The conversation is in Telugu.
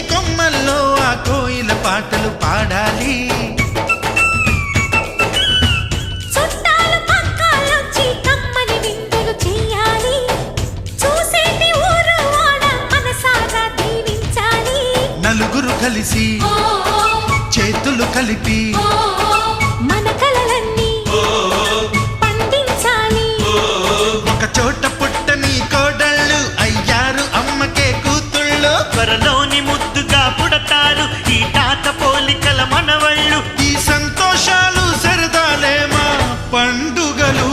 ఈ కొమ్మల్లో ఆ కోయిల పాటలు పాడాలి. నలుగురు కలిసి చేతులు కలిపి మన కలలన్నీ పండించాలి. ఒక చోట పుట్టని కోడళ్ళు అయ్యారు అమ్మకే కూతుళ్ళు. త్వరలోని ముద్దుగా పుడతారు ఈ తాత పోలికల మనవళ్ళు. ఈ సంతోషాలు సరదాలే మా పండుగలు.